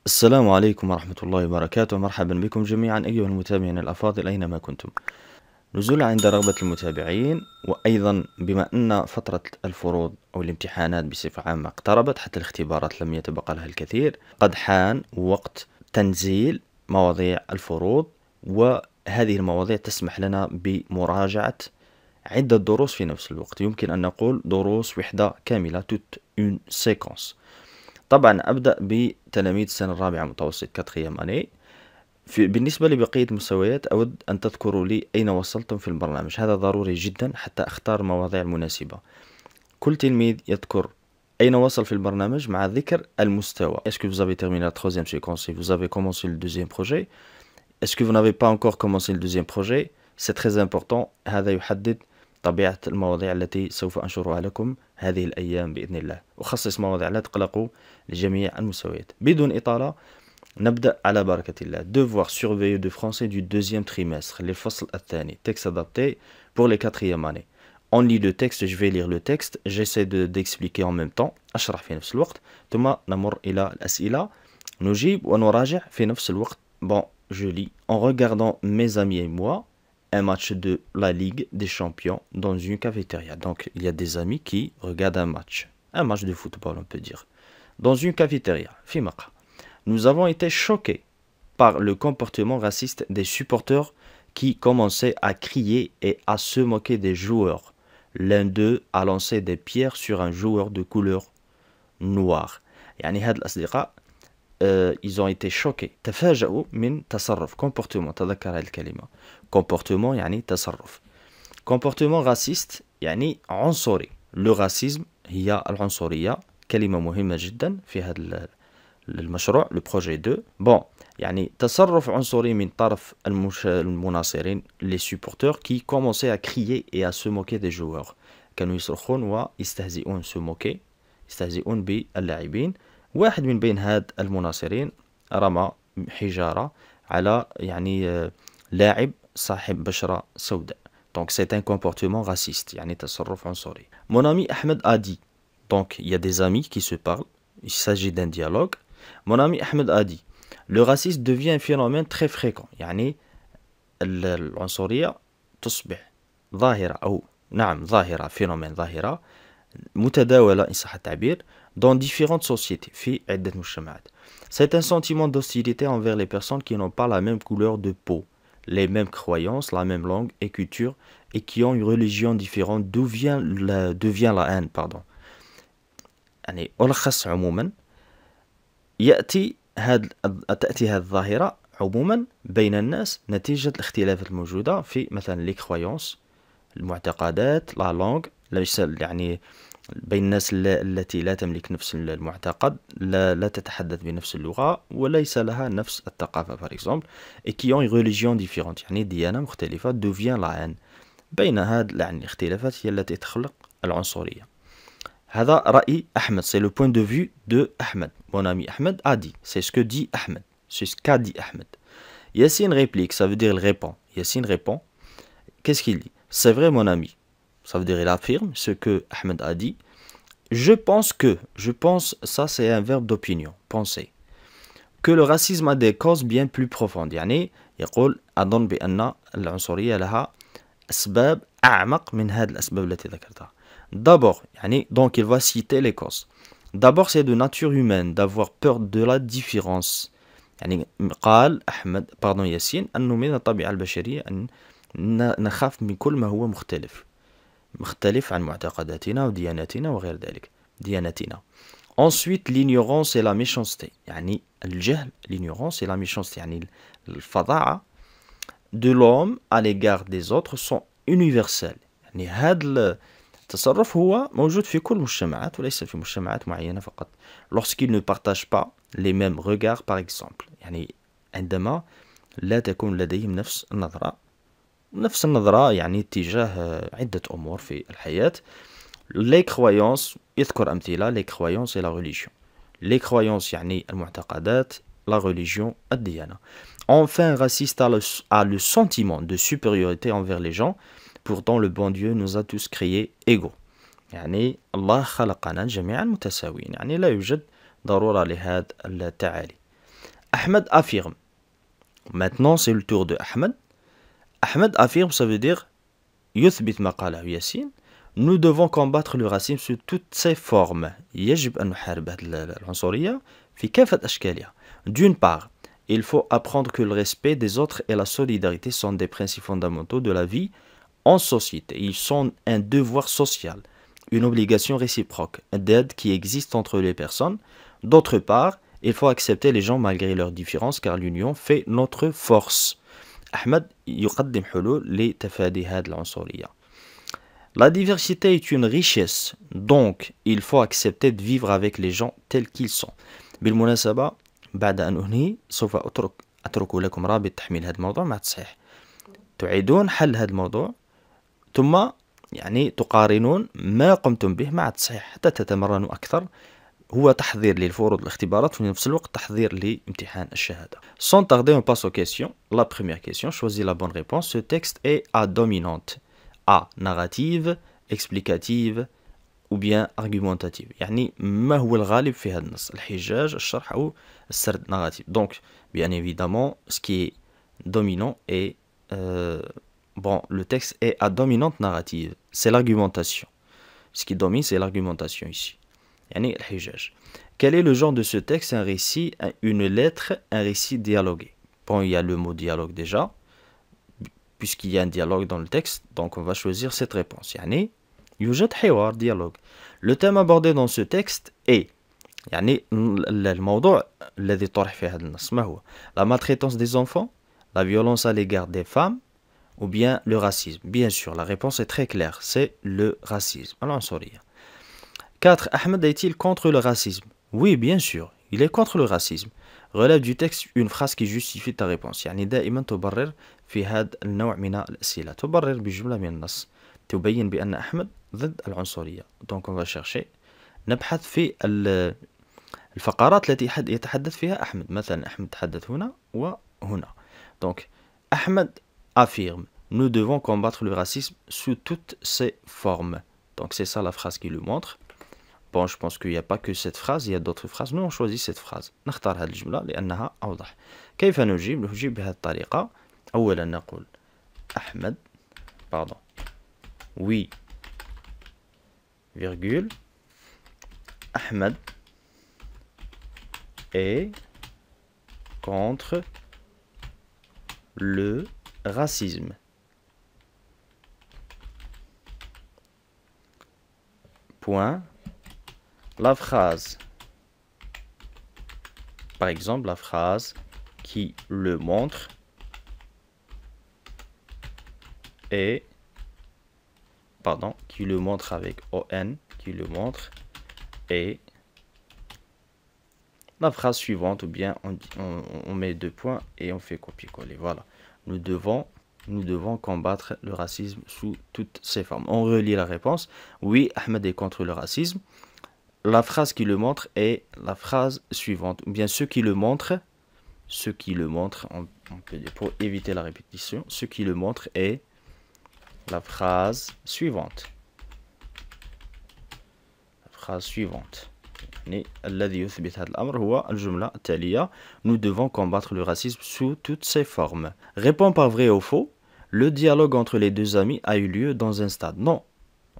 السلام عليكم ورحمة الله وبركاته. مرحبا بكم جميعا أيها المتابعين الأفاضل أينما كنتم. نزولا عند رغبة المتابعين، وأيضا بما أن فترة الفروض أو الامتحانات بصفة عامة اقتربت، حتى الاختبارات لم يتبقى لها الكثير، قد حان وقت تنزيل مواضيع الفروض. وهذه المواضيع تسمح لنا بمراجعة عدة دروس في نفس الوقت، يمكن أن نقول دروس وحدة كاملة toute une séquence. طبعا أبدأ بتلاميذ السنة الرابعة متوسط كاتريام أني. بالنسبة لبقية المستويات أود أن تذكروا لي أين وصلتم في البرنامج، هذا ضروري جدا حتى أختار المواضيع المناسبة. كل تلميذ يذكر أين وصل في البرنامج مع ذكر المستوى. Est-ce que vous avez terminé la troisième séquence et vous avez commencé le deuxième projet? Est-ce que vous n'avez pas encore commencé le deuxième projet? C'est très important. هذا يحدد طبيعة المواضيع التي سوف أنشرها لكم هذه الأيام بإذن الله. أخصص مواضيع لا تقلقوا لجميع المستويات. بدون إطالة نبدأ على بركة الله. Devoir surveiller de français du deuxième trimestre للفصل الثاني. Texte adapté pour les quatrième année. On lit le texte, je vais lire le texte. J'essaie d'expliquer en même temps. أشرح في نفس الوقت. ثم نمر إلى الأسئلة. نجيب ونراجع في نفس الوقت. Bon, je lis en regardant mes amis et moi un match de la Ligue des Champions dans une cafétéria. Donc, il y a des amis qui regardent un match de football, on peut dire, dans une cafétéria. Fimaqa. Nous avons été choqués par le comportement raciste des supporters qui commençaient à crier et à se moquer des joueurs. L'un d'eux a lancé des pierres sur un joueur de couleur noire. يعني هاد الأصدقاء ils ont été choqués. تفاجؤوا من تصرف comportement. تذكر هذه الكلمة. comportement يعني تصرف. comportement raciste يعني عنصري. le racisme هي العنصرية. كلمة مهمة جدا في هذا المشروع le projet 2. bon يعني تصرف عنصري من طرف المناصرين les supporters qui commençaient à crier et à se moquer des joueurs. كانوا يصرخون ويستهزئون se moquer. يستهزئون باللاعبين. واحد من بين هاد المناصرين رمى حجارة على لاعب صاحب بشرة سوداء. Donc c'est un comportement raciste, يعني تصرف عنصري. Mon ami Ahmed a dit. Donc il y a des amis qui se parlent. Il s'agit d'un dialogue. Mon ami Ahmed a dit. Le racisme devient un phénomène très fréquent. يعني العنصرية تصبح ظاهرة أو نعم ظاهرة phénomène ظاهرة متداولة إن صح التعبير dans différentes sociétés في عدة مجتمعات. C'est un sentiment d'hostilité envers les personnes qui n'ont pas la même couleur de peau, les mêmes croyances, la même langue et culture et qui ont une religion différente. D'où vient la haine, pardon. يعني ألخص عموما تأتي هذه الظاهرة عموما بين الناس نتيجة الاختلافات الموجودة في مثلا لي كرويونس المعتقدات لا لونغ يعني بين الناس التي لا تملك نفس المعتقد لا تتحدث بنفس اللغة وليس لها نفس الثقافة par exemple et qui ont une religion différente يعني ديانة مختلفة. devient la haine. بين هذه الاختلافات هي التي تخلق العنصرية. هذا رأي أحمد. c'est le point de vue de Ahmed. mon ami Ahmed a dit. c'est ce que dit Ahmed. c'est ce qu'a dit Ahmed. Yassine réplique. ça veut dire il répond. Yassine répond. qu'est-ce qu'il dit? c'est vrai mon ami. Ça veut dire il affirme ce que Ahmed a dit. Je pense, ça c'est un verbe d'opinion, penser. Que le racisme a des causes bien plus profondes. يعني يقول أظن بأن العنصرية لها أسباب أعمق من هذه الأسباب التي ذكرتها. D'abord, يعني donc il va citer les causes. D'abord c'est de nature humaine d'avoir peur de la différence. يعني قال أحمد pardon ياسين أنه من الطبيعة البشرية أن نخاف من كل ما هو مختلف عن معتقداتنا ودياناتنا وغير ذلك ديانتنا. Ensuite l'ignorance et la méchanceté. يعني الجهل l'ignorance et la méchanceté يعني الفظاعة de l'homme à l'égard des autres sont universels. يعني هذا التصرف هو موجود في كل المجتمعات وليس في مجتمعات معينة فقط. Lorsqu'ils ne partagent pas les mêmes regards par exemple. يعني عندما لا تكون لديهم نفس النظرة يعني تجاه عدة أمور في الحياة. les croyances يذكر أمثلة. les croyances et la religion. les croyances يعني المعتقدات. la religion الديانة. enfin raciste a le sentiment de supériorité envers les gens. pourtant le bon Dieu nous a tous créés égaux. يعني الله خلقنا جميعا متساويين. يعني لا يوجد ضرورة لهذا التعالي. Ahmed affirme. Maintenant, c'est le tour de Ahmed. Ahmed affirme, ça veut dire يثبت ما قاله ياسين. Nous devons combattre le racisme sous toutes ses formes. يجب أن نحارب هذه العنصرية في كافة أشكالها. D'une part, il faut apprendre que le respect des autres et la solidarité sont des principes fondamentaux de la vie en société. Ils sont un devoir social, une obligation réciproque, d'aide qui existe entre les personnes. D'autre part, il faut accepter les gens malgré leurs différences car l'union fait notre force. أحمد يقدم حلول لتفادي هذه العنصرية. La diversité est une richesse, donc il faut accepter de vivre avec les gens tels qu'ils sont. بالمناسبة بعد أن أنهي سوف أترك لكم رابط تحميل هذا الموضوع مع التصحيح. تعيدون حل هذا الموضوع ثم يعني تقارنون ما قمتم به مع التصحيح حتى تتمرنوا أكثر. هو تحضير للفروض والاختبارات وفي نفس الوقت تحضير لامتحان الشهادة. Sans tarder, on passe aux questions. La première question, choisis la bonne réponse. Ce texte est à dominante. A. Narrative, explicative ou bien argumentative. يعني ما هو الغالب في هذا النص؟ الحجاج، الشرح أو السرد narrative. Donc, bien évidemment, ce qui est dominant est... bon, le texte est à dominante narrative. C'est l'argumentation. Ce qui domine, c'est l'argumentation ici. يعني الحجاج. Quel est le genre de ce texte? Un récit, une lettre, un récit dialogué. Bon, il y a le mot dialogue déjà, puisqu'il y a un dialogue dans le texte, donc on va choisir cette réponse. يعني يوجد حوار dialogue. Le thème abordé dans ce texte est يعني الموضوع الذي طرح في هذا النص ما هو؟ La maltraitance des enfants, la violence à l'égard des femmes, ou bien le racisme. Bien sûr, la réponse est très claire, c'est le racisme. العنصرية. 4. Ahmed est-il contre le racisme? Oui, bien sûr, il est contre le racisme. Relève du texte une phrase qui justifie ta réponse. يعني دائما تبرر في هذا النوع من الأسئلة. تبرر بجملة من النص تبين بأن أحمد ضد العنصرية. Donc on va chercher. نبحث في الفقرات التي يتحدث فيها أحمد. مثلا أحمد تحدث هنا وهنا. Donc Ahmed affirme. Nous devons combattre le racisme sous toutes ses formes. Donc c'est ça la phrase qui le montre. Bon, je pense qu'il n'y a pas que cette phrase, il y a d'autres phrases. Nous, on choisit cette phrase. نختار هذه الجملة لأنها أوضح. كيف نجيب؟ نجيب بهذه الطريقة. أولا نقول أحمد pardon oui virgule Ahmed est contre le racisme. Point. La phrase, par exemple, la phrase qui le montre est, pardon, qui le montre avec ON, qui le montre est la phrase suivante, ou bien on met deux points et on fait copier-coller. Voilà, nous devons combattre le racisme sous toutes ses formes. On relit la réponse. Oui, Ahmed est contre le racisme. La phrase qui le montre est la phrase suivante. Ou bien ce qui le montre, on peut dire, pour éviter la répétition, ce qui le montre est la phrase suivante. La phrase suivante. الذي يثبت هذا الأمر هو الجملة التالية. Nous devons combattre le racisme sous toutes ses formes. Réponds par vrai ou faux. Le dialogue entre les deux amis a eu lieu dans un stade. Non.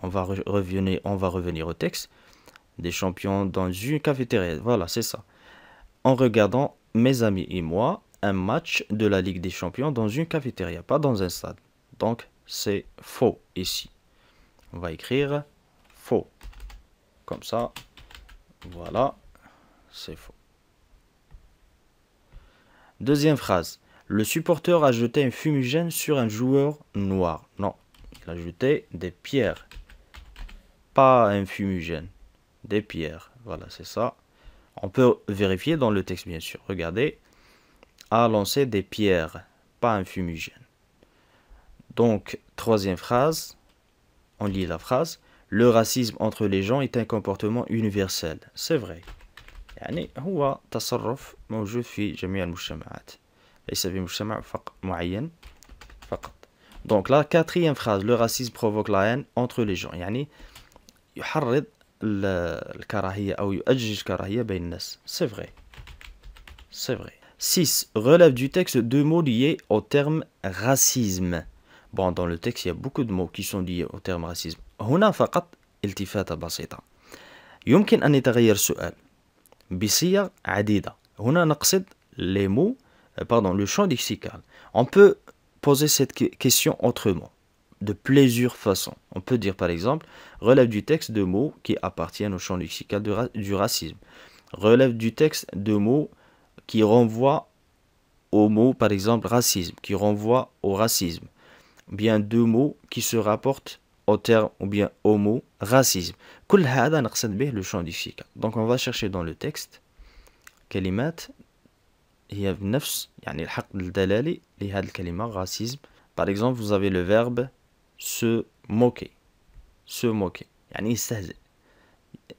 On va revenir au texte. Des champions dans une cafétéria. Voilà, c'est ça. En regardant mes amis et moi un match de la Ligue des Champions dans une cafétéria, pas dans un stade. Donc, c'est faux ici. On va écrire faux. Comme ça. Voilà, c'est faux. Deuxième phrase. Le supporter a jeté un fumigène sur un joueur noir. Non, il a jeté des pierres. Pas un fumigène. Des pierres. Voilà, c'est ça. On peut vérifier dans le texte, bien sûr. Regardez. A lancé des pierres. Pas un fumigène. Donc, troisième phrase. On lit la phrase. Le racisme entre les gens est un comportement universel. C'est vrai. يعني هو تصرف موجود في جميع المجتمعات. ليس في مجتمع معين فقط. Donc la quatrième phrase, le racisme provoque la haine entre les gens. يعني يحرض الكراهية أو يؤجج الكراهية بين الناس. C'est vrai. C'est vrai. 6. Relève du texte deux mots liés au terme racisme. Bon, dans le texte, il y a beaucoup de mots qui sont liés au terme racisme. هنا فقط التفاتة بسيطة. يمكن أن يتغير السؤال بصيغ عديدة. هنا نقصد les mots, le champ lexical. On peut poser cette question autrement, de plusieurs façons. On peut dire par exemple, relève du texte de mots qui appartiennent au champ lexical du racisme. Relève du texte de mots qui renvoient au mot, par exemple, racisme, qui renvoie au racisme. Bien deux mots qui se rapportent au terme ou bien au mot racisme. كل هذا نقصد به le champ lexical. Donc on va chercher dans le texte كلمات هي بنفس يعني الحق الدلالي لهذه الكلمة racisme. Par exemple, vous avez le verbe se moquer. Se moquer يعني يستهزئ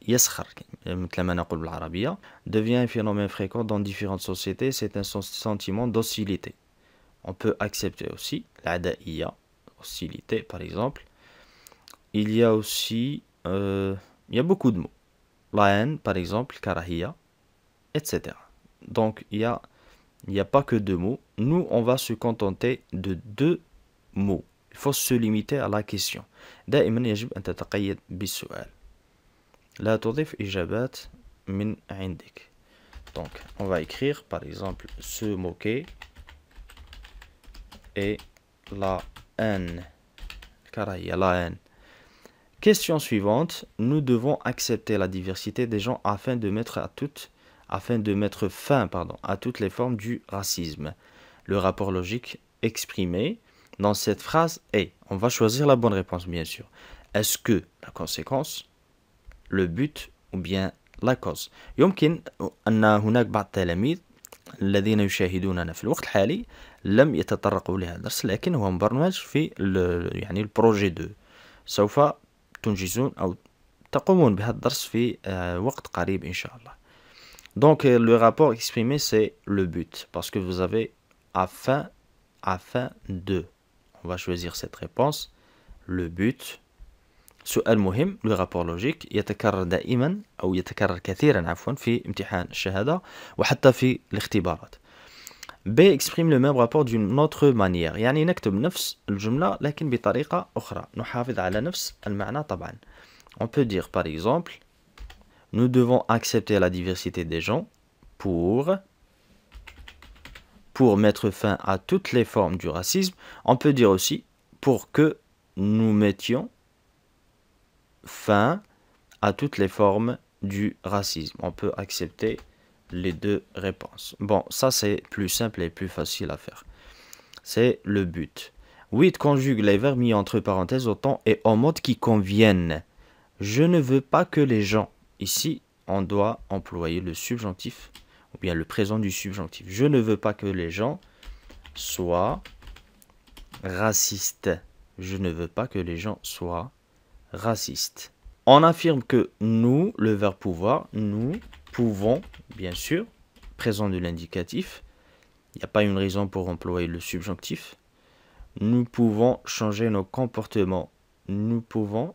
يسخر مثل ما نقول بالعربية. Devient un phénomène fréquent dans différentes sociétés. C'est un sentiment d'hostilité. On peut accepter aussi العدائية, hostilité par exemple. Il y a aussi il y a beaucoup de mots. La haine par exemple, كراهية, etc. Donc il y a pas que deux mots. Nous on va se contenter de deux mots. Il faut se limiter à la question. دائما يجب أن تتقيد بالسؤال. لا تضيف إجابات من عندك. Donc on va écrire par exemple se moquer et la haine. كراهية, la haine. Question suivante. Nous devons accepter la diversité des gens afin de mettre fin à toutes les formes du racisme. Le rapport logique exprimé dans cette phrase est, on va choisir la bonne réponse bien sûr. Est-ce que la conséquence, le but ou bien la cause؟ يمكن أن هناك بعض التلاميذ الذين يشاهدوننا في الوقت الحالي لم يتطرقوا لهذا الدرس، لكن هو مبرمج في يعني البروجي 2. سوف تنجزون أو تقومون بهذا الدرس في وقت قريب إن شاء الله. Donc le rapport exprimé c'est le but parce que vous avez afin de. On va choisir cette réponse. Le but. سؤال مهم. Le rapport logique يتكرر دائما أو يتكرر كثيرا عفوا في امتحان الشهادة وحتى في الاختبارات. B exprime le même rapport d'une autre manière. يعني نكتب نفس الجملة لكن بطريقة أخرى. نحافظ على نفس المعنى طبعا. On peut dire par exemple, nous devons accepter la diversité des gens pour mettre fin à toutes les formes du racisme. On peut dire aussi pour que nous mettions fin à toutes les formes du racisme. On peut accepter les deux réponses. Bon, ça c'est plus simple et plus facile à faire. C'est le but. 8 conjugue les verbes mis entre parenthèses au temps et au mode qui conviennent. Je ne veux pas que les gens. Ici, on doit employer le subjonctif ou bien le présent du subjonctif. Je ne veux pas que les gens soient racistes. Je ne veux pas que les gens soient racistes. On affirme que nous, le verbe pouvoir, nous pouvons, bien sûr, présent de l'indicatif. Il n'y a pas une raison pour employer le subjonctif. Nous pouvons changer nos comportements. Nous pouvons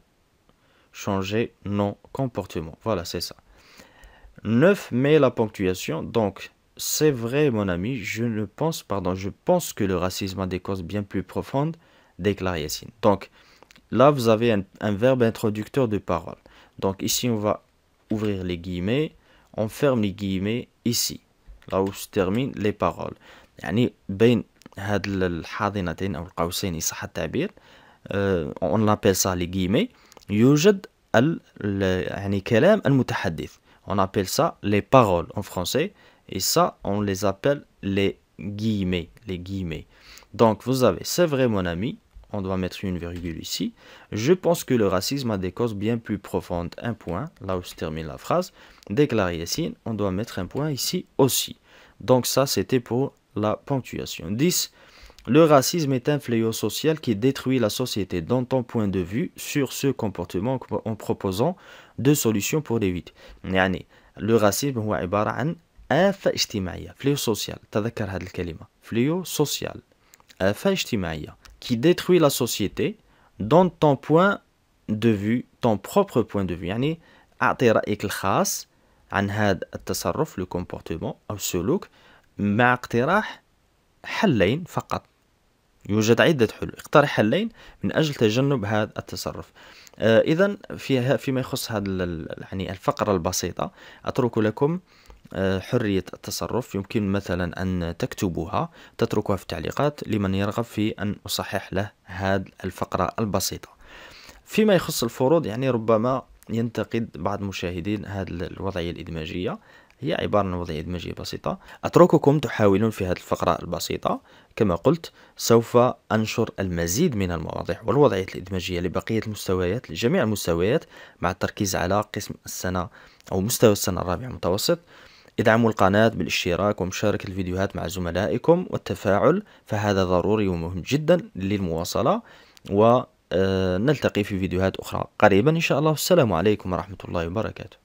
changer nos comportements. Voilà, c'est ça. 9 met la ponctuation. Donc, c'est vrai, mon ami, je pense que le racisme a des causes bien plus profondes, déclare Yassine. Donc, là, vous avez un verbe introducteur de parole. Donc, ici, on va ouvrir les guillemets. On ferme les guillemets ici. Là où se terminent les paroles. يعني بين هاد الحاضنتين أو القوسين إن صح التعبير. On appelle ça les guillemets. يوجد يعني كلام المتحدث. On appelle ça les paroles en français. Et ça, on les appelle les guillemets. Les guillemets. Donc, vous avez, c'est vrai, mon ami. On doit mettre une virgule ici. Je pense que le racisme a des causes bien plus profondes. Un point, là où se termine la phrase. Déclare Yassine, on doit mettre un point ici aussi. Donc ça, c'était pour la ponctuation. 10. Le racisme est un fléau social qui détruit la société. Dans ton point de vue sur ce comportement en proposant deux solutions pour l'éviter. يعني le racisme هو عبارة عن آفة اجتماعية. فléau social. تذكر هذه الكلمة. فléau social. آفة اجتماعية. Qui détruit la société dans ton point de vue, ton propre point de vue. يعني أعطي رأيك الخاص عن هذا التصرف, le comportement أو السلوك مع اقتراح حلين فقط. يوجد عدة حلول، اقترح حلين من أجل تجنب هذا التصرف. إذا فيما يخص هذا يعني الفقرة البسيطة، أترك لكم حرية التصرف. يمكن مثلا أن تكتبوها، تتركوها في التعليقات لمن يرغب في أن أصحح له هذه الفقرة البسيطة. فيما يخص الفروض، يعني ربما ينتقد بعض المشاهدين هذه الوضعية الإدماجية. هي عبارة عن وضعية إدماجية بسيطة. أترككم تحاولون في هذه الفقرة البسيطة. كما قلت، سوف أنشر المزيد من المواضيع والوضعيات الإدماجية لبقية المستويات، لجميع المستويات، مع التركيز على قسم السنة أو مستوى السنة الرابعة المتوسط. ادعموا القناة بالاشتراك ومشاركة الفيديوهات مع زملائكم والتفاعل، فهذا ضروري ومهم جدا للمواصلة. ونلتقي في فيديوهات أخرى قريبا إن شاء الله. السلام عليكم ورحمة الله وبركاته.